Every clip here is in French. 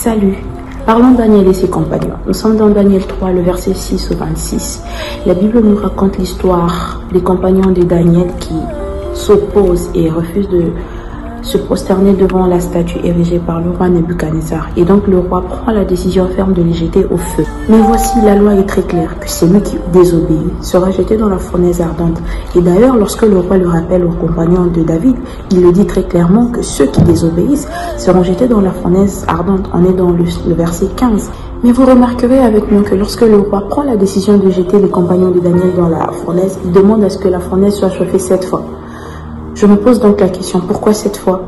Salut, parlons de Daniel et ses compagnons. Nous sommes dans Daniel 3, le verset 6 au 26. La Bible nous raconte l'histoire des compagnons de Daniel qui s'opposent et refusent de se prosterner devant la statue érigée par le roi Nebuchadnezzar. Et donc le roi prend la décision ferme de les jeter au feu. Mais voici, la loi est très claire, que celui qui désobéit sera jeté dans la fournaise ardente. Et d'ailleurs, lorsque le roi le rappelle aux compagnons de David, il le dit très clairement que ceux qui désobéissent seront jetés dans la fournaise ardente. On est dans le verset 15. Mais vous remarquerez avec nous que lorsque le roi prend la décision de jeter les compagnons de Daniel dans la fournaise, il demande à ce que la fournaise soit chauffée 7 fois. Je me pose donc la question, pourquoi 7 fois?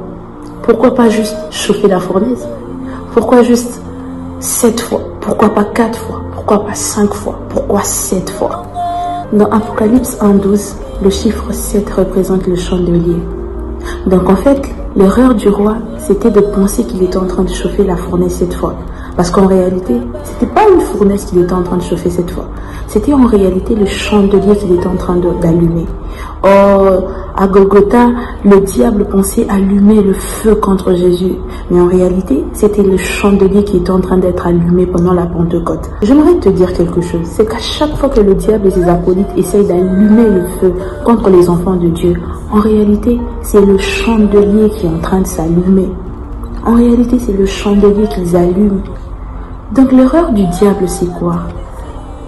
Pourquoi pas juste chauffer la fournaise? Pourquoi juste 7 fois? Pourquoi pas 4 fois? Pourquoi pas 5 fois? Pourquoi 7 fois? Dans Apocalypse 1:12, le chiffre 7 représente le chandelier. Donc en fait, l'erreur du roi, c'était de penser qu'il était en train de chauffer la fournaise 7 fois. Parce qu'en réalité, c'était pas une fournaise qu'il était en train de chauffer 7 fois. C'était en réalité le chandelier qu'il était en train d'allumer. Or, à Golgotha, le diable pensait allumer le feu contre Jésus. Mais en réalité, c'était le chandelier qui était en train d'être allumé pendant la Pentecôte. J'aimerais te dire quelque chose. C'est qu'à chaque fois que le diable et ses acolytes essayent d'allumer le feu contre les enfants de Dieu, en réalité, c'est le chandelier qui est en train de s'allumer. En réalité, c'est le chandelier qu'ils allument. Donc l'erreur du diable, c'est quoi?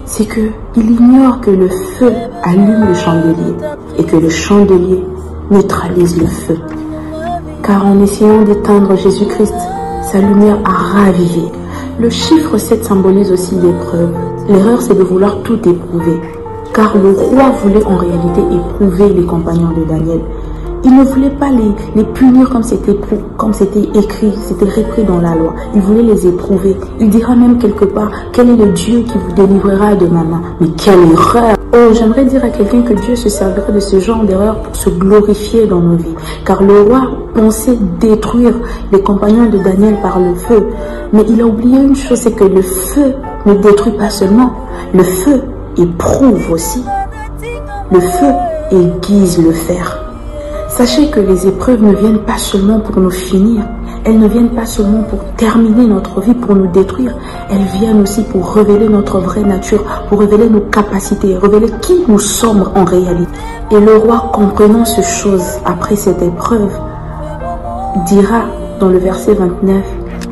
C'est qu'il ignore que le feu allume le chandelier et que le chandelier neutralise le feu. Car en essayant d'éteindre Jésus-Christ, sa lumière a ravivé. Le chiffre 7 symbolise aussi l'épreuve. L'erreur, c'est de vouloir tout éprouver. Car le roi voulait en réalité éprouver les compagnons de Daniel. Il ne voulait pas les punir comme c'était écrit, c'était repris dans la loi. Il voulait les éprouver. Il dira même quelque part, quel est le Dieu qui vous délivrera de ma main? Mais quelle erreur! Oh, j'aimerais dire à quelqu'un que Dieu se servira de ce genre d'erreur pour se glorifier dans nos vies. Car le roi pensait détruire les compagnons de Daniel par le feu. Mais il a oublié une chose, c'est que le feu ne détruit pas seulement. Le feu éprouve aussi. Le feu aiguise le fer. Sachez que les épreuves ne viennent pas seulement pour nous finir, elles ne viennent pas seulement pour terminer notre vie, pour nous détruire, elles viennent aussi pour révéler notre vraie nature, pour révéler nos capacités, révéler qui nous sommes en réalité. Et le roi, comprenant ces choses après cette épreuve, dira dans le verset 29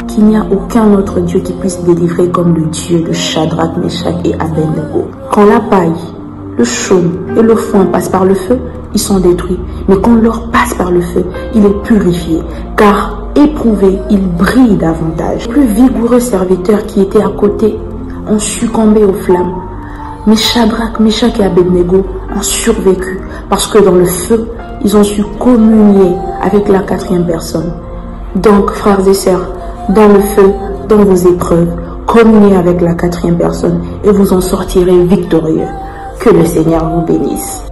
qu'il n'y a aucun autre Dieu qui puisse délivrer comme le Dieu de Shadrach, Meshach et Abednego. Quand la paille, le chaume et le foin passent par le feu, ils sont détruits. Mais quand l'or passe par le feu, il est purifié. Car éprouvé, il brille davantage. Les plus vigoureux serviteurs qui étaient à côté ont succombé aux flammes. Mais Shadrach, Meshach et Abednego ont survécu. Parce que dans le feu, ils ont su communier avec la 4e personne. Donc, frères et sœurs, dans le feu, dans vos épreuves, communiez avec la 4e personne et vous en sortirez victorieux. Que le Seigneur vous bénisse.